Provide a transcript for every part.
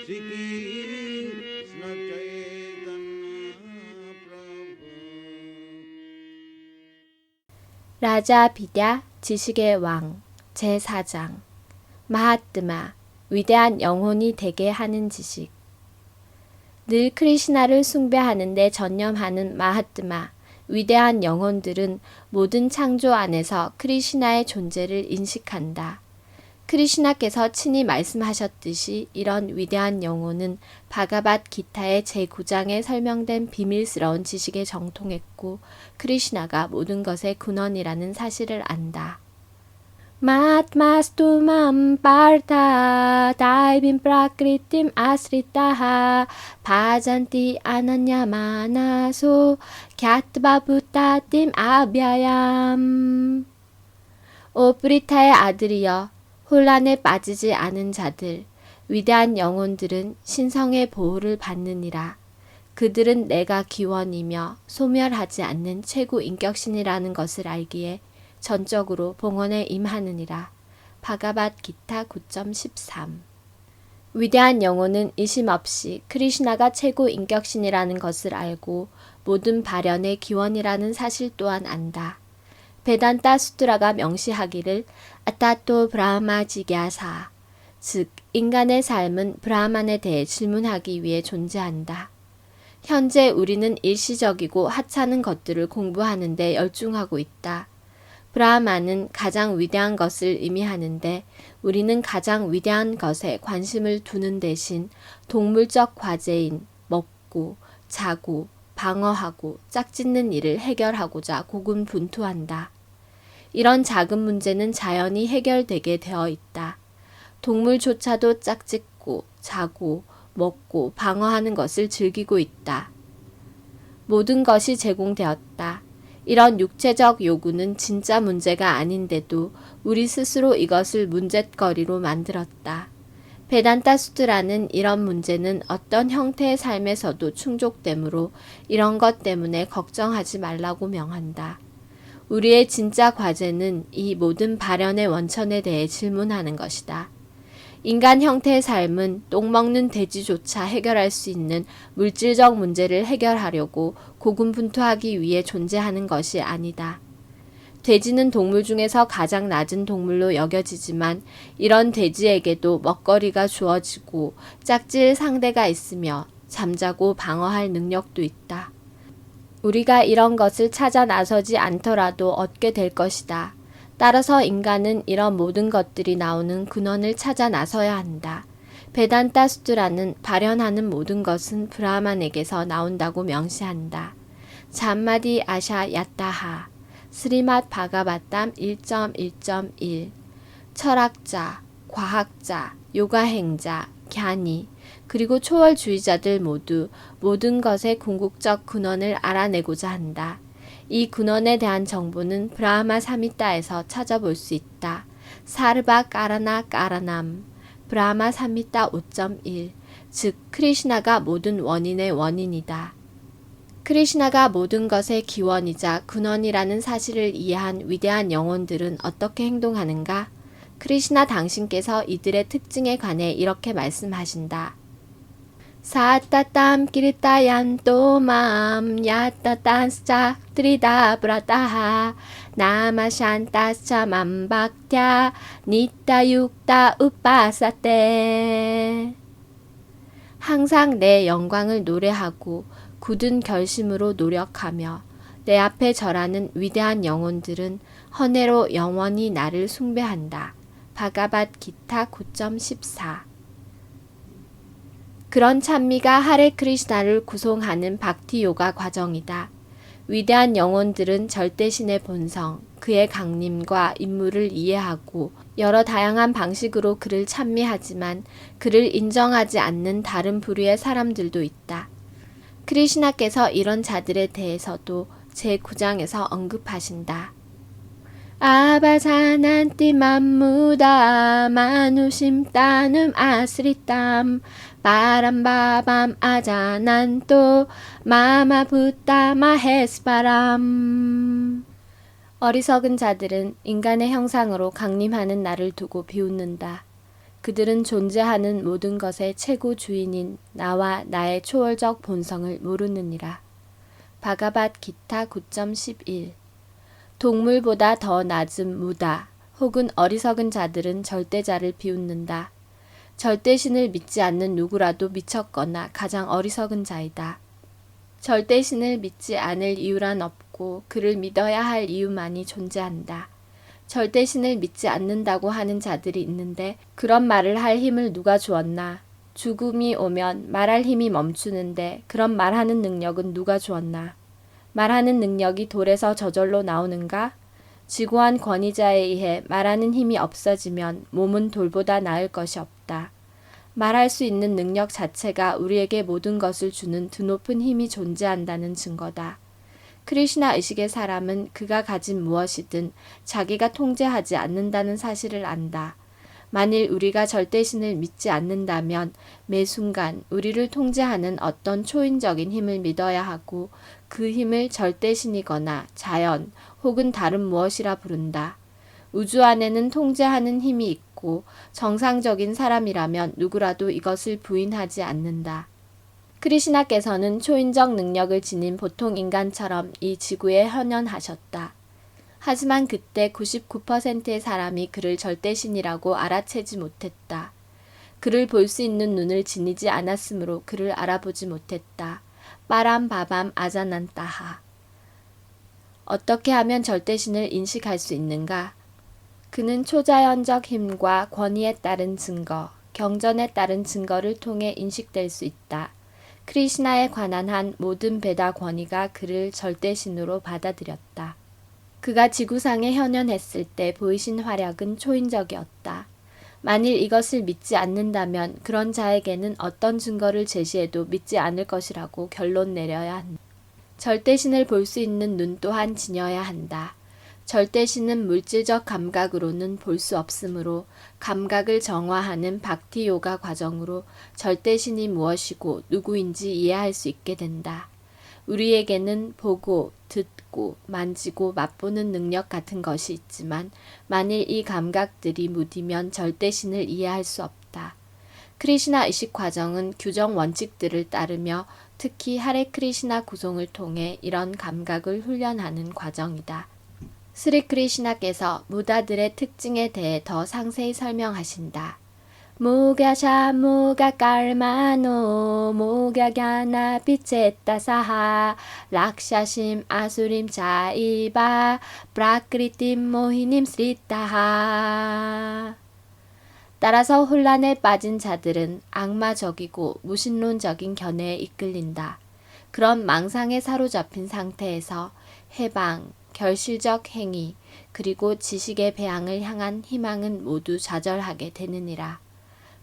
Shri Krishna Chaitanya Prabhu. 라자 비랴 지식의 왕 제4장 마하트마 위대한 영혼이 되게 하는 지식. 늘 크리시나를 숭배하는데 전념하는 마하트마 위대한 영혼들은 모든 창조 안에서 크리시나의 존재를 인식한다. 크리시나께서 친히 말씀하셨듯이 이런 위대한 영혼은 바가밧 기타의 제9장에 설명된 비밀스러운 지식에 정통했고 크리시나가 모든 것의 근원이라는 사실을 안다. 마트마스투 맘 파르타 다이빈 프라크리팀 아스리타하 바잔티 아나냐마나소 갸트바부타팀 아비아얌. 오 프리타의 아들이여, 혼란에 빠지지 않은 자들, 위대한 영혼들은 신성의 보호를 받느니라. 그들은 내가 기원이며 소멸하지 않는 최고 인격신이라는 것을 알기에 전적으로 봉헌에 임하느니라. 바가밧 기타 9.13. 위대한 영혼은 의심 없이 크리시나가 최고 인격신이라는 것을 알고 모든 발현의 기원이라는 사실 또한 안다. 베단타 수트라가 명시하기를 아타토 브라마 지갸사, 즉 인간의 삶은 브라만에 대해 질문하기 위해 존재한다. 현재 우리는 일시적이고 하찮은 것들을 공부하는 데 열중하고 있다. 브라만은 가장 위대한 것을 의미하는데 우리는 가장 위대한 것에 관심을 두는 대신 동물적 과제인 먹고, 자고, 방어하고, 짝짓는 일을 해결하고자 고군분투한다. 이런 작은 문제는 자연히 해결되게 되어 있다. 동물조차도 짝짓고, 자고, 먹고, 방어하는 것을 즐기고 있다. 모든 것이 제공되었다. 이런 육체적 요구는 진짜 문제가 아닌데도 우리 스스로 이것을 문제거리로 만들었다. 베단타 수트라는 이런 문제는 어떤 형태의 삶에서도 충족되므로 이런 것 때문에 걱정하지 말라고 명한다. 우리의 진짜 과제는 이 모든 발현의 원천에 대해 질문하는 것이다. 인간 형태의 삶은 똥 먹는 돼지조차 해결할 수 있는 물질적 문제를 해결하려고 고군분투하기 위해 존재하는 것이 아니다. 돼지는 동물 중에서 가장 낮은 동물로 여겨지지만 이런 돼지에게도 먹거리가 주어지고 짝질 상대가 있으며 잠자고 방어할 능력도 있다. 우리가 이런 것을 찾아 나서지 않더라도 얻게 될 것이다. 따라서 인간은 이런 모든 것들이 나오는 근원을 찾아 나서야 한다. 베단타 수트라는 발현하는 모든 것은 브라만에게서 나온다고 명시한다. 잠마디 아샤 야타하 스리맛 바가바탐 1.1.1. 철학자, 과학자, 요가행자, 갸니, 그리고 초월주의자들 모두 모든 것의 궁극적 근원을 알아내고자 한다. 이 근원에 대한 정보는 브라마 사미따에서 찾아볼 수 있다. 사르바 까라나 까라남, 브라마 사미따 5.1, 즉 크리시나가 모든 원인의 원인이다. 크리시나가 모든 것의 기원이자 근원이라는 사실을 이해한 위대한 영혼들은 어떻게 행동하는가? 크리시나 당신께서 이들의 특징에 관해 이렇게 말씀하신다. 사타탐 키르타얀토맘 야타탄스차 트리다 브라타하 나마샨타스차 맘박트야 니타육타 우파사테. 항상 내 영광을 노래하고 굳은 결심으로 노력하며 내 앞에 절하는 위대한 영혼들은 헌혜로 영원히 나를 숭배한다. 바가밧 기타 9.14. 그런 찬미가 하레 크리시나를 구송하는 박티 요가 과정이다. 위대한 영혼들은 절대신의 본성, 그의 강림과 임무를 이해하고 여러 다양한 방식으로 그를 찬미하지만 그를 인정하지 않는 다른 부류의 사람들도 있다. 크리시나께서 이런 자들에 대해서도 제9장에서 언급하신다. 아바사난티 맘무다 마누심따눔 아스리땀 바람바밤 아자난또 마마부따 마헤스바람. 어리석은 자들은 인간의 형상으로 강림하는 나를 두고 비웃는다. 그들은 존재하는 모든 것의 최고 주인인 나와 나의 초월적 본성을 모르느니라. 바가밧 기타 9.11 동물보다 더 낮은 무다 혹은 어리석은 자들은 절대자를 비웃는다. 절대신을 믿지 않는 누구라도 미쳤거나 가장 어리석은 자이다. 절대신을 믿지 않을 이유란 없고 그를 믿어야 할 이유만이 존재한다. 절대신을 믿지 않는다고 하는 자들이 있는데 그런 말을 할 힘을 누가 주었나? 죽음이 오면 말할 힘이 멈추는데 그런 말하는 능력은 누가 주었나? 말하는 능력이 돌에서 저절로 나오는가? 지고한 권위자에 의해 말하는 힘이 없어지면 몸은 돌보다 나을 것이 없다. 말할 수 있는 능력 자체가 우리에게 모든 것을 주는 드높은 힘이 존재한다는 증거다. 크리슈나 의식의 사람은 그가 가진 무엇이든 자기가 통제하지 않는다는 사실을 안다. 만일 우리가 절대신을 믿지 않는다면 매 순간 우리를 통제하는 어떤 초인적인 힘을 믿어야 하고 그 힘을 절대신이거나 자연 혹은 다른 무엇이라 부른다. 우주 안에는 통제하는 힘이 있고 정상적인 사람이라면 누구라도 이것을 부인하지 않는다. 크리슈나께서는 초인적 능력을 지닌 보통 인간처럼 이 지구에 현현하셨다. 하지만 그때 99%의 사람이 그를 절대신이라고 알아채지 못했다. 그를 볼 수 있는 눈을 지니지 않았으므로 그를 알아보지 못했다. 빠람바밤 아자난따하. 어떻게 하면 절대신을 인식할 수 있는가? 그는 초자연적 힘과 권위에 따른 증거, 경전에 따른 증거를 통해 인식될 수 있다. 크리슈나에 관한 한 모든 베다 권위가 그를 절대신으로 받아들였다. 그가 지구상에 현현했을 때 보이신 활약은 초인적이었다. 만일 이것을 믿지 않는다면 그런 자에게는 어떤 증거를 제시해도 믿지 않을 것이라고 결론 내려야 한다. 절대신을 볼 수 있는 눈 또한 지녀야 한다. 절대신은 물질적 감각으로는 볼 수 없으므로 감각을 정화하는 박티 요가 과정으로 절대신이 무엇이고 누구인지 이해할 수 있게 된다. 우리에게는 보고, 듣고, 만지고, 맛보는 능력 같은 것이 있지만 만일 이 감각들이 무디면 절대신을 이해할 수 없다. 크리슈나 의식 과정은 규정 원칙들을 따르며 특히 하레 크리슈나 구송을 통해 이런 감각을 훈련하는 과정이다. 스리 크리슈나께서 무다들의 특징에 대해 더 상세히 설명하신다. 무가샤 무가깔마노 무가갸나 비체따사하 락샤심 아수림 자이바 프라크리팀 모히님 스리타하. 따라서 혼란에 빠진 자들은 악마적이고 무신론적인 견해에 이끌린다. 그런 망상에 사로잡힌 상태에서 해방, 결실적 행위, 그리고 지식의 배양을 향한 희망은 모두 좌절하게 되느니라.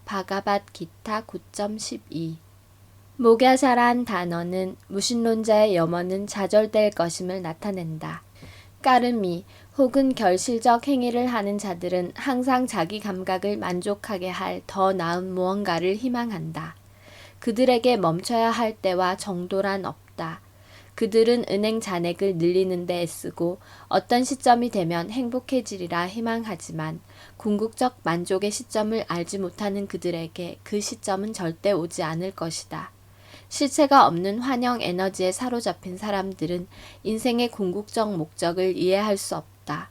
바가밧 기타 9.12 모갸샤란 단어는 무신론자의 염원은 좌절될 것임을 나타낸다. 까르미 혹은 결실적 행위를 하는 자들은 항상 자기 감각을 만족하게 할 더 나은 무언가를 희망한다. 그들에게 멈춰야 할 때와 정도란 없다. 그들은 은행 잔액을 늘리는 데 애쓰고 어떤 시점이 되면 행복해지리라 희망하지만 궁극적 만족의 시점을 알지 못하는 그들에게 그 시점은 절대 오지 않을 것이다. 실체가 없는 환영 에너지에 사로잡힌 사람들은 인생의 궁극적 목적을 이해할 수 없다.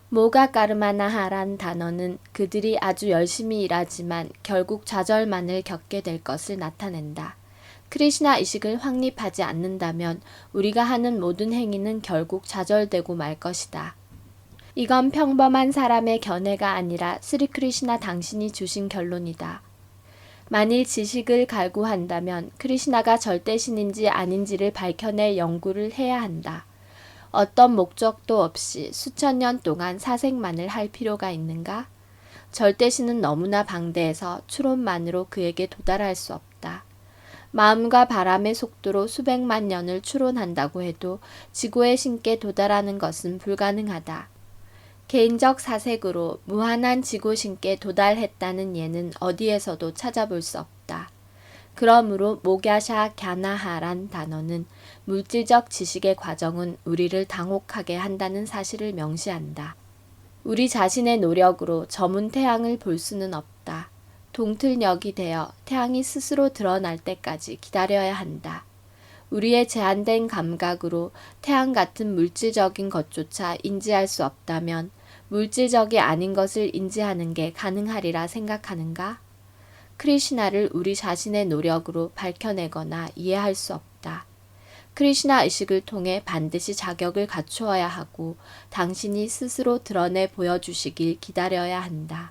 모가 까르마나하란 단어는 그들이 아주 열심히 일하지만 결국 좌절만을 겪게 될 것을 나타낸다. 크리슈나 의식을 확립하지 않는다면 우리가 하는 모든 행위는 결국 좌절되고 말 것이다. 이건 평범한 사람의 견해가 아니라 스리 크리슈나 당신이 주신 결론이다. 만일 지식을 갈구한다면 크리슈나가 절대신인지 아닌지를 밝혀낼 연구를 해야 한다. 어떤 목적도 없이 수천 년 동안 사색만을 할 필요가 있는가? 절대신은 너무나 방대해서 추론만으로 그에게 도달할 수 없다. 마음과 바람의 속도로 수백만 년을 추론한다고 해도 지구의 신께 도달하는 것은 불가능하다. 개인적 사색으로 무한한 지구 신께 도달했다는 예는 어디에서도 찾아볼 수 없다. 그러므로 모갸샤 갸나하란 단어는 물질적 지식의 과정은 우리를 당혹하게 한다는 사실을 명시한다. 우리 자신의 노력으로 저문 태양을 볼 수는 없다. 동틀녘이 되어 태양이 스스로 드러날 때까지 기다려야 한다. 우리의 제한된 감각으로 태양 같은 물질적인 것조차 인지할 수 없다면 물질적이 아닌 것을 인지하는 게 가능하리라 생각하는가? 크리시나를 우리 자신의 노력으로 밝혀내거나 이해할 수 없다. 크리시나 의식을 통해 반드시 자격을 갖추어야 하고 당신이 스스로 드러내 보여주시길 기다려야 한다.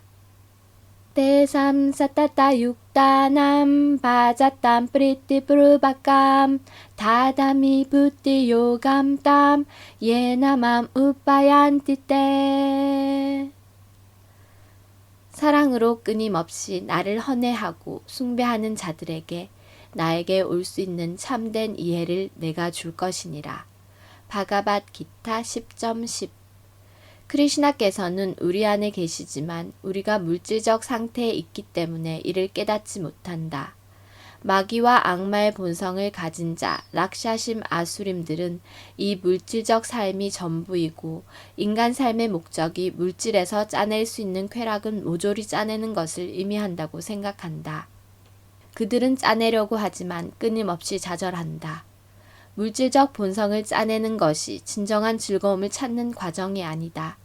대삼 사타타 육다남 바자땀 프리티 브루바감 다다미 부티 요감땀 예나맘 우빠얀티떼. 사랑으로 끊임없이 나를 헌해하고 숭배하는 자들에게 나에게 올 수 있는 참된 이해를 내가 줄 것이니라. 바가밧 기타 10.10. 크리시나께서는 우리 안에 계시지만 우리가 물질적 상태에 있기 때문에 이를 깨닫지 못한다. 마귀와 악마의 본성을 가진 자, 락샤심 아수림들은 이 물질적 삶이 전부이고 인간 삶의 목적이 물질에서 짜낼 수 있는 쾌락은 모조리 짜내는 것을 의미한다고 생각한다. 그들은 짜내려고 하지만 끊임없이 좌절한다. 물질적 본성을 짜내는 것이 진정한 즐거움을 찾는 과정이 아니다.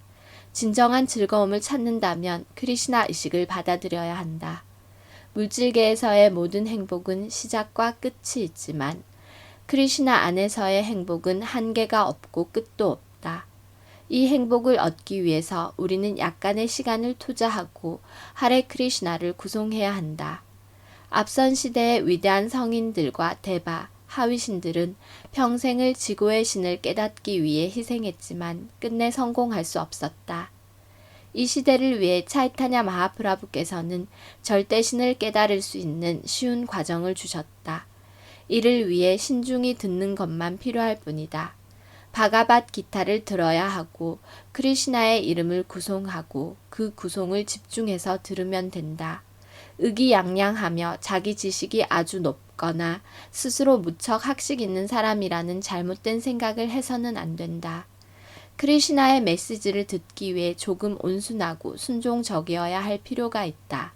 진정한 즐거움을 찾는다면 크리시나 의식을 받아들여야 한다. 물질계에서의 모든 행복은 시작과 끝이 있지만 크리시나 안에서의 행복은 한계가 없고 끝도 없다. 이 행복을 얻기 위해서 우리는 약간의 시간을 투자하고 하레 크리시나를 구송해야 한다. 앞선 시대의 위대한 성인들과 대바, 하위신들은 평생을 지구의 신을 깨닫기 위해 희생했지만 끝내 성공할 수 없었다. 이 시대를 위해 차이타냐 마하프라부께서는 절대신을 깨달을 수 있는 쉬운 과정을 주셨다. 이를 위해 신중히 듣는 것만 필요할 뿐이다. 바가밧 기타를 들어야 하고 크리시나의 이름을 구송하고 그 구송을 집중해서 들으면 된다. 의기양양하며 자기 지식이 아주 높거나 스스로 무척 학식 있는 사람이라는 잘못된 생각을 해서는 안 된다. 크리시나의 메시지를 듣기 위해 조금 온순하고 순종적이어야 할 필요가 있다.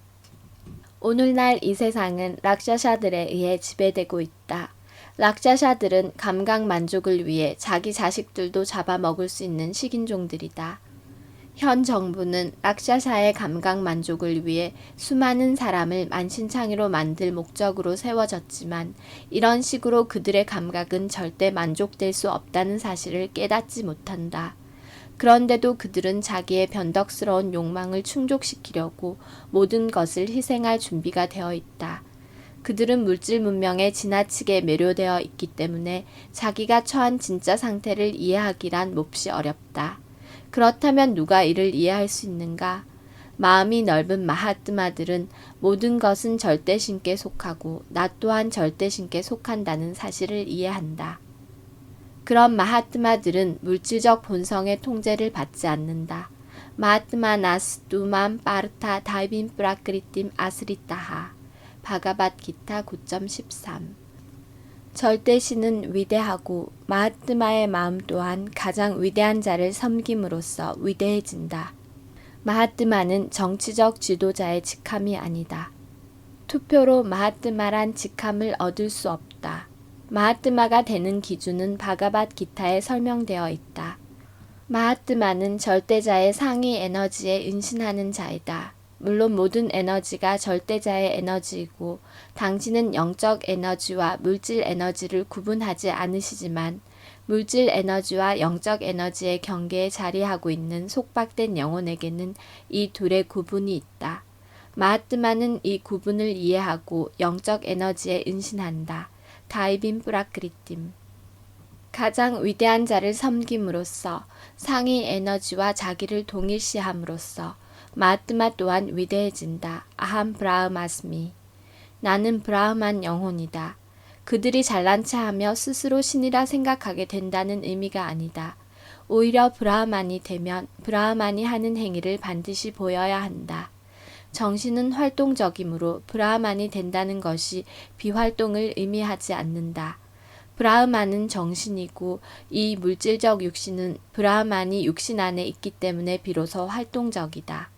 오늘날 이 세상은 락샤샤들에 의해 지배되고 있다. 락샤샤들은 감각 만족을 위해 자기 자식들도 잡아먹을 수 있는 식인종들이다. 현 정부는 락샤샤의 감각 만족을 위해 수많은 사람을 만신창이로 만들 목적으로 세워졌지만 이런 식으로 그들의 감각은 절대 만족될 수 없다는 사실을 깨닫지 못한다. 그런데도 그들은 자기의 변덕스러운 욕망을 충족시키려고 모든 것을 희생할 준비가 되어 있다. 그들은 물질 문명에 지나치게 매료되어 있기 때문에 자기가 처한 진짜 상태를 이해하기란 몹시 어렵다. 그렇다면 누가 이를 이해할 수 있는가? 마음이 넓은 마하트마들은 모든 것은 절대신께 속하고 나 또한 절대신께 속한다는 사실을 이해한다. 그런 마하트마들은 물질적 본성의 통제를 받지 않는다. 마하트마나스 두맘 파르타 다이빈 프라크리팀 아스리타하. 바가밧 기타 9.13. 절대신은 위대하고 마하트마의 마음 또한 가장 위대한 자를 섬김으로써 위대해진다. 마하트마는 정치적 지도자의 직함이 아니다. 투표로 마하트마란 직함을 얻을 수 없다. 마하트마가 되는 기준은 바가밧 기타에 설명되어 있다. 마하트마는 절대자의 상위 에너지에 은신하는 자이다. 물론 모든 에너지가 절대자의 에너지이고 당신은 영적 에너지와 물질 에너지를 구분하지 않으시지만 물질 에너지와 영적 에너지의 경계에 자리하고 있는 속박된 영혼에게는 이 둘의 구분이 있다. 마하트마는 이 구분을 이해하고 영적 에너지에 은신한다. 다이빈 프라크리팀. 가장 위대한 자를 섬김으로써 상위 에너지와 자기를 동일시함으로써 마하트마 또한 위대해진다. 아함 브라흐마스미. 나는 브라흐만 영혼이다. 그들이 잘난 체하며 스스로 신이라 생각하게 된다는 의미가 아니다. 오히려 브라흐만이 되면 브라흐만이 하는 행위를 반드시 보여야 한다. 정신은 활동적이므로 브라흐만이 된다는 것이 비활동을 의미하지 않는다. 브라흐만은 정신이고 이 물질적 육신은 브라흐만이 육신 안에 있기 때문에 비로소 활동적이다.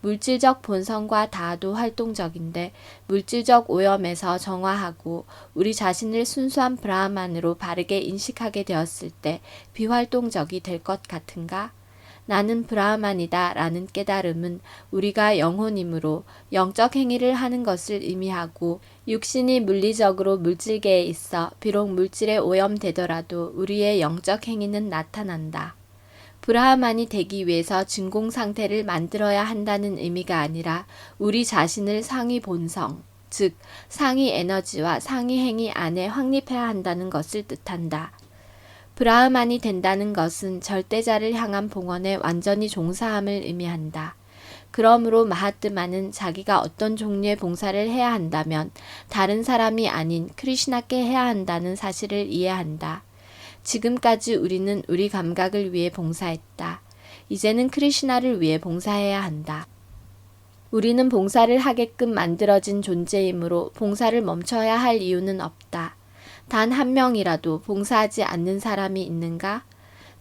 물질적 본성과 다도 활동적인데 물질적 오염에서 정화하고 우리 자신을 순수한 브라흐만으로 바르게 인식하게 되었을 때 비활동적이 될 것 같은가? 나는 브라흐만이다 라는 깨달음은 우리가 영혼이므로 영적 행위를 하는 것을 의미하고 육신이 물리적으로 물질계에 있어 비록 물질에 오염되더라도 우리의 영적 행위는 나타난다. 브라흐만이 되기 위해서 진공 상태를 만들어야 한다는 의미가 아니라 우리 자신을 상위 본성, 즉 상위 에너지와 상위 행위 안에 확립해야 한다는 것을 뜻한다. 브라흐만이 된다는 것은 절대자를 향한 봉헌에 완전히 종사함을 의미한다. 그러므로 마하트마는 자기가 어떤 종류의 봉사를 해야 한다면 다른 사람이 아닌 크리슈나께 해야 한다는 사실을 이해한다. 지금까지 우리는 우리 감각을 위해 봉사했다. 이제는 크리슈나를 위해 봉사해야 한다. 우리는 봉사를 하게끔 만들어진 존재이므로 봉사를 멈춰야 할 이유는 없다. 단 한 명이라도 봉사하지 않는 사람이 있는가?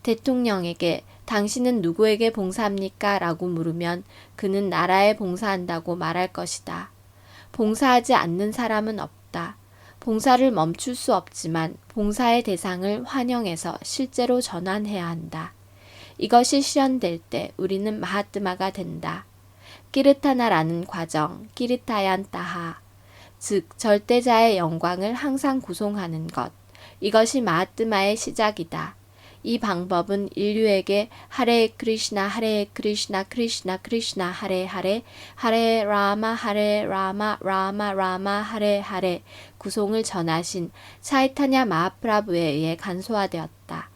대통령에게 당신은 누구에게 봉사합니까? 라고 물으면 그는 나라에 봉사한다고 말할 것이다. 봉사하지 않는 사람은 없다. 봉사를 멈출 수 없지만 봉사의 대상을 환영해서 실제로 전환해야 한다. 이것이 실현될 때 우리는 마하트마가 된다. 끼르타나라는 과정, 끼르타얀 따하, 즉 절대자의 영광을 항상 구송하는 것. 이것이 마하트마의 시작이다. 이 방법은 인류에게 하레 크리슈나 크리슈나 크리슈나 하레 하레 하레 라마 라마 하레 하레 구송을 전하신 차이타냐 마하프라부에 의해 간소화되었다.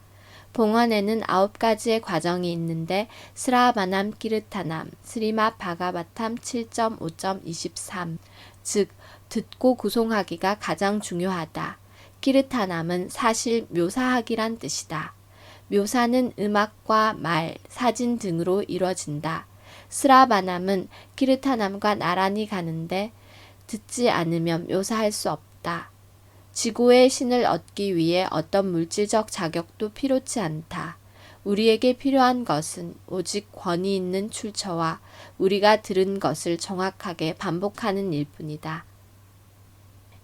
봉헌에는 9가지의 과정이 있는데 스라바남 끼르타남, 스리맛 바가바탐 7.5.23, 즉 듣고 구송하기가 가장 중요하다. 끼르타남은 사실 묘사하기란 뜻이다. 묘사는 음악과 말, 사진 등으로 이뤄진다. 스라바남은 끼르타남과 나란히 가는데 듣지 않으면 묘사할 수 없다. 지고의 신을 얻기 위해 어떤 물질적 자격도 필요치 않다. 우리에게 필요한 것은 오직 권위 있는 출처와 우리가 들은 것을 정확하게 반복하는 일뿐이다.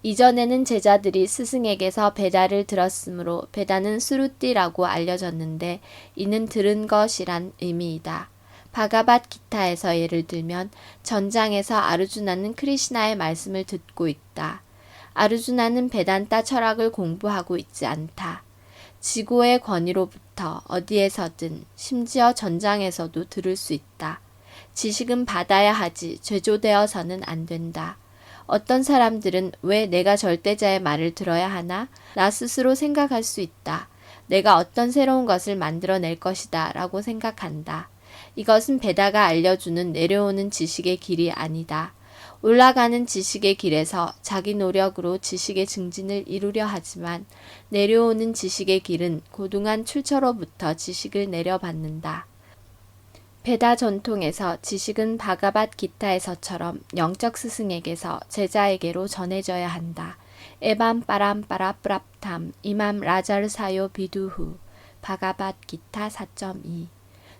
이전에는 제자들이 스승에게서 베다를 들었으므로 베다는 수루띠라고 알려졌는데 이는 들은 것이란 의미이다. 바가밧 기타에서 예를 들면 전장에서 아르주나는 크리시나의 말씀을 듣고 있다. 아르주나는 베단타 철학을 공부하고 있지 않다. 지고의 권위로부터 어디에서든 심지어 전장에서도 들을 수 있다. 지식은 받아야 하지 죄조되어서는 안 된다. 어떤 사람들은 왜 내가 절대자의 말을 들어야 하나? 나 스스로 생각할 수 있다. 내가 어떤 새로운 것을 만들어낼 것이다 라고 생각한다. 이것은 베다가 알려주는 내려오는 지식의 길이 아니다. 올라가는 지식의 길에서 자기 노력으로 지식의 증진을 이루려 하지만 내려오는 지식의 길은 고등한 출처로부터 지식을 내려받는다. 베다 전통에서 지식은 바가밧 기타에서처럼 영적 스승에게서 제자에게로 전해져야 한다. 에밤 빠람 빠라 뿌랍탐 이맘 라자르사요 비두후 바가밧 기타 4.2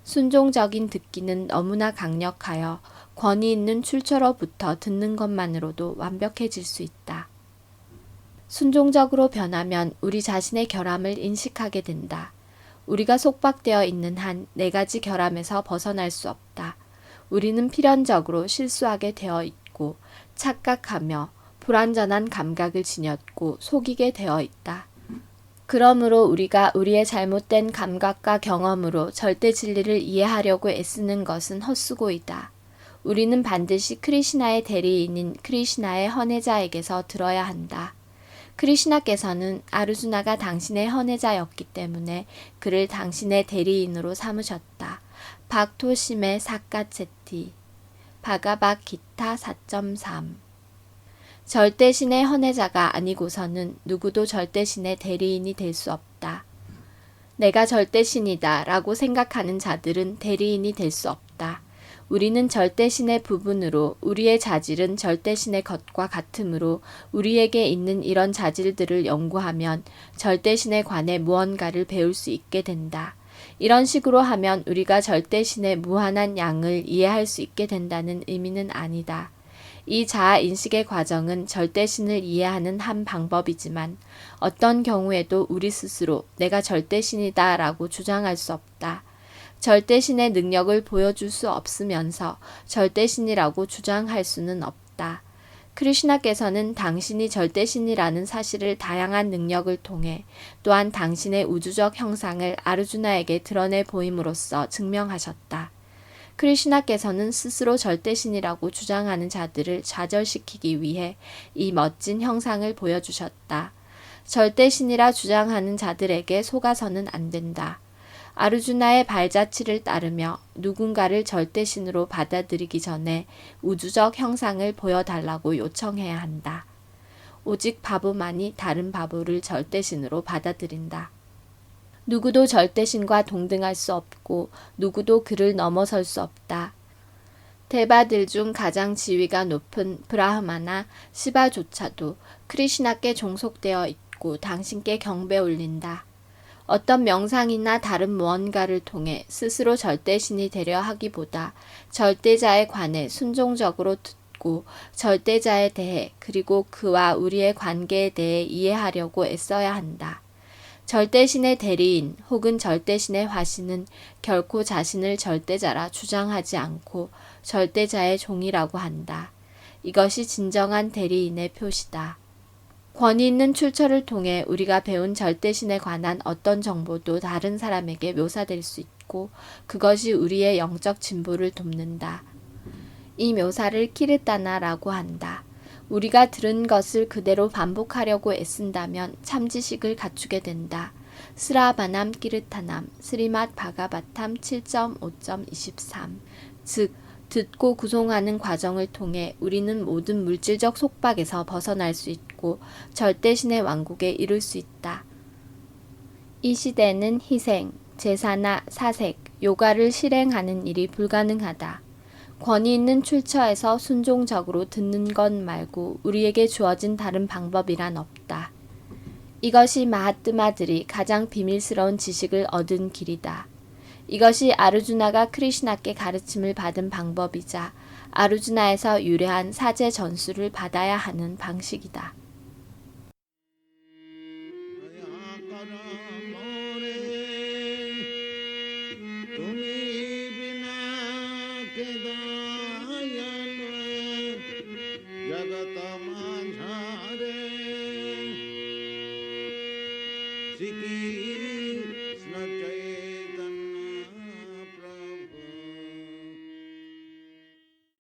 순종적인 듣기는 너무나 강력하여 권위 있는 출처로부터 듣는 것만으로도 완벽해질 수 있다. 순종적으로 변하면 우리 자신의 결함을 인식하게 된다. 우리가 속박되어 있는 한 4가지 결함에서 벗어날 수 없다. 우리는 필연적으로 실수하게 되어 있고 착각하며 불완전한 감각을 지녔고 속이게 되어 있다. 그러므로 우리가 우리의 잘못된 감각과 경험으로 절대 진리를 이해하려고 애쓰는 것은 헛수고이다. 우리는 반드시 크리시나의 대리인인 크리시나의 헌혜자에게서 들어야 한다. 크리시나께서는 아르주나가 당신의 헌혜자였기 때문에 그를 당신의 대리인으로 삼으셨다. 박토심의 사카체티 바가밧 기타 4.3 절대신의 헌혜자가 아니고서는 누구도 절대신의 대리인이 될 수 없다. 내가 절대신이다 라고 생각하는 자들은 대리인이 될 수 없다. 우리는 절대신의 부분으로 우리의 자질은 절대신의 것과 같으므로 우리에게 있는 이런 자질들을 연구하면 절대신에 관해 무언가를 배울 수 있게 된다. 이런 식으로 하면 우리가 절대신의 무한한 양을 이해할 수 있게 된다는 의미는 아니다. 이 자아 인식의 과정은 절대신을 이해하는 한 방법이지만 어떤 경우에도 우리 스스로 내가 절대신이다 라고 주장할 수 없다. 절대신의 능력을 보여줄 수 없으면서 절대신이라고 주장할 수는 없다. 크리슈나께서는 당신이 절대신이라는 사실을 다양한 능력을 통해 또한 당신의 우주적 형상을 아르주나에게 드러내 보임으로써 증명하셨다. 크리슈나께서는 스스로 절대신이라고 주장하는 자들을 좌절시키기 위해 이 멋진 형상을 보여주셨다. 절대신이라 주장하는 자들에게 속아서는 안 된다. 아르주나의 발자취를 따르며 누군가를 절대신으로 받아들이기 전에 우주적 형상을 보여달라고 요청해야 한다. 오직 바보만이 다른 바보를 절대신으로 받아들인다. 누구도 절대신과 동등할 수 없고 누구도 그를 넘어설 수 없다. 대바들 중 가장 지위가 높은 브라흐마나 시바조차도 크리슈나께 종속되어 있고 당신께 경배 올린다. 어떤 명상이나 다른 무언가를 통해 스스로 절대신이 되려 하기보다 절대자에 관해 순종적으로 듣고 절대자에 대해 그리고 그와 우리의 관계에 대해 이해하려고 애써야 한다. 절대신의 대리인 혹은 절대신의 화신은 결코 자신을 절대자라 주장하지 않고 절대자의 종이라고 한다. 이것이 진정한 대리인의 표시다. 권위 있는 출처를 통해 우리가 배운 절대신에 관한 어떤 정보도 다른 사람에게 묘사될 수 있고 그것이 우리의 영적 진보를 돕는다. 이 묘사를 키르타나라고 한다. 우리가 들은 것을 그대로 반복하려고 애쓴다면 참지식을 갖추게 된다. 스라바남 키르타남 스리맛 바가바탐 7.5.23 즉 듣고 구송하는 과정을 통해 우리는 모든 물질적 속박에서 벗어날 수 있고 절대신의 왕국에 이룰 수 있다. 이 시대는 희생, 제사나 사색, 요가를 실행하는 일이 불가능하다. 권위 있는 출처에서 순종적으로 듣는 것 말고 우리에게 주어진 다른 방법이란 없다. 이것이 마하뜨마들이 가장 비밀스러운 지식을 얻은 길이다. 이것이 아르주나가 크리슈나께 가르침을 받은 방법이자 아르주나에서 유래한 사제 전수를 받아야 하는 방식이다. Shri Krishna